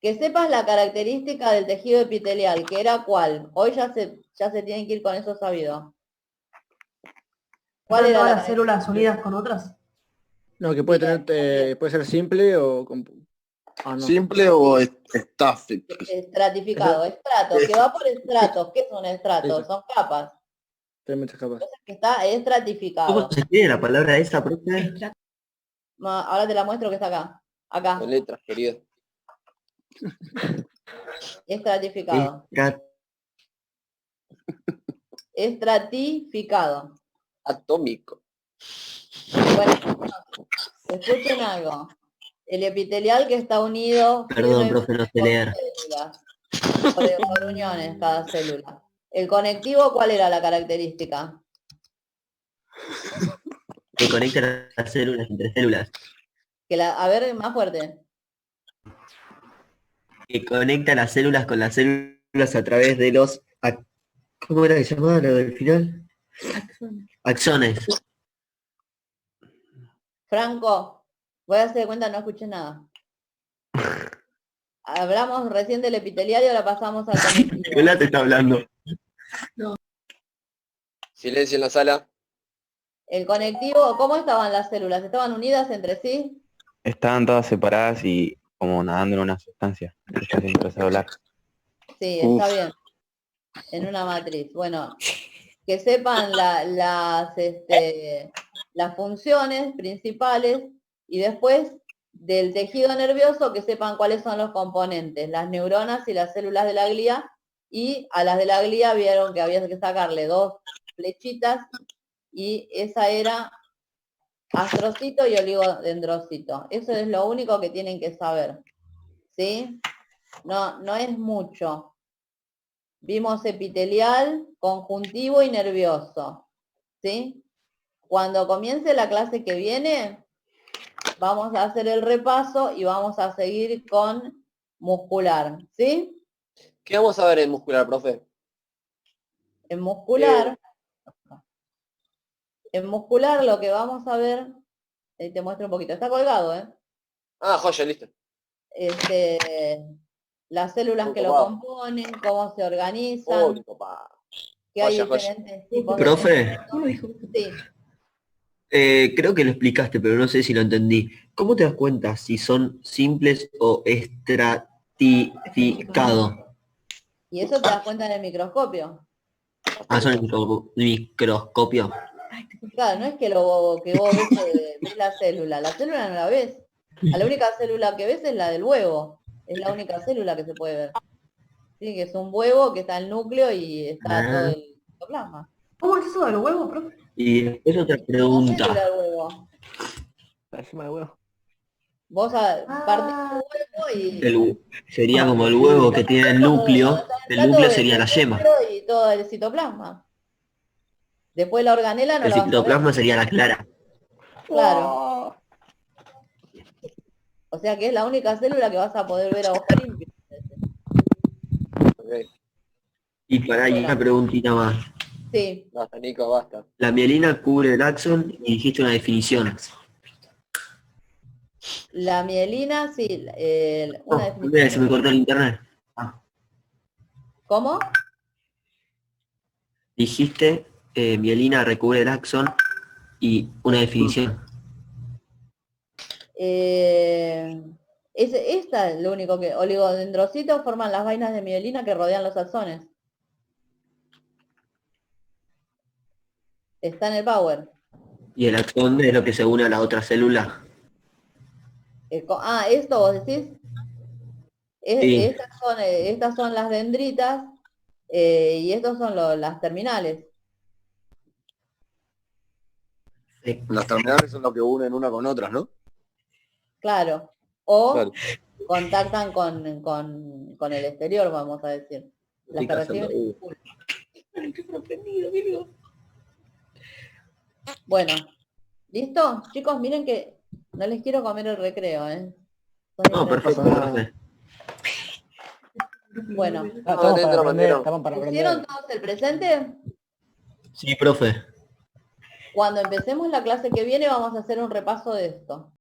Que sepas la característica del tejido epitelial, que era cuál. Hoy ya se tienen que ir con eso sabido. ¿Cuál ¿Están era todas la las células unidas con otras? No, que puede tener, puede ser simple o no. ¿Simple o staffed? estratificado? Estratos, que va por estratos. ¿Qué son estratos? Son capas. Tiene muchas capas. Que está estratificado. ¿Cómo se escribe la palabra esa, profe? Ahora te la muestro que está acá. Acá, Con letras, querido. estratificado. Estratificado. Atómico. Bueno, escuchen algo. El epitelial que está unido Perdón, profe, no sé por leer. células, por uniones cada célula. El conectivo, ¿cuál era la característica? Que conecta las células entre células. A ver, más fuerte. Que conecta las células con las células a través de los... ¿Cómo era que se llamaba lo del final? Axones. Franco, voy a hacer de cuenta, no escuché nada. Hablamos recién del epitelial y ahora pasamos al conectivo. Nicolás te está hablando. Silencio en la sala. El conectivo, ¿cómo estaban las células? ¿Estaban unidas entre sí? Estaban todas separadas y como nadando en una sustancia intracelular. Sí, está bien. En una matriz. Bueno, que sepan las funciones principales y después del tejido nervioso que sepan cuáles son los componentes, las neuronas y las células de la glía, y a las de la glía vieron que había que sacarle 2 flechitas y esa era astrocito y oligodendrocito. Eso es lo único que tienen que saber, ¿sí? No es mucho. Vimos epitelial, conjuntivo y nervioso, ¿sí? Cuando comience la clase que viene, vamos a hacer el repaso y vamos a seguir con muscular, ¿sí? ¿Qué vamos a ver en muscular, profe? En muscular lo que vamos a ver, te muestro un poquito, está colgado, ¿eh? Ah, joya, listo. Las células que lo componen, cómo se organizan, que hay Joya, diferentes tipos de Profe, sí. creo que lo explicaste, pero no sé si lo entendí. ¿Cómo te das cuenta si son simples o estratificados? Y eso te das cuenta en el microscopio. Ah, son el microscopio. Claro, no es que vos ves la célula no la ves. La única célula que ves es la del huevo. Es la única célula que se puede ver. Sí, que es un huevo que está el núcleo y está todo citoplasma. ¿Cómo es eso del huevo, profe? Y después otra La pregunta. célula del huevo. La yema de huevo. Vos partís el huevo y... Sería como el huevo que tiene el núcleo. Está El plato núcleo de sería la yema. cerebro y todo el citoplasma. Después la organela no El la vas a ver. citoplasma sería la clara. Claro. O sea que es la única célula que vas a poder ver a ojo limpio. Ok. Y para ahí una preguntita más. Sí. Basta, Nico, basta. La mielina cubre el axón y dijiste una definición. La mielina, sí. No, Una mira, se me definición. cortó el internet. ¿Cómo? Dijiste mielina recubre el axón y una definición. Esta es lo único que oligodendrocitos forman las vainas de mielina que rodean los axones. Está en el Power. Y el axón es lo que se une a la otra célula. Esto vos decís. Sí. Estas son las dendritas y estos son las terminales. Sí. Las terminales son lo que unen una con otras, ¿no? Claro. O Claro. contactan con el exterior, vamos a decir. Las que reciben el impulso. Bueno, ¿listo? Chicos, miren que no les quiero comer el recreo, ¿eh? No, perfecto, profe. Bueno, Estamos dentro, para aprender, bandero. estamos para ¿pusieron aprender. todos el presente? Sí, profe. Cuando empecemos la clase que viene vamos a hacer un repaso de esto.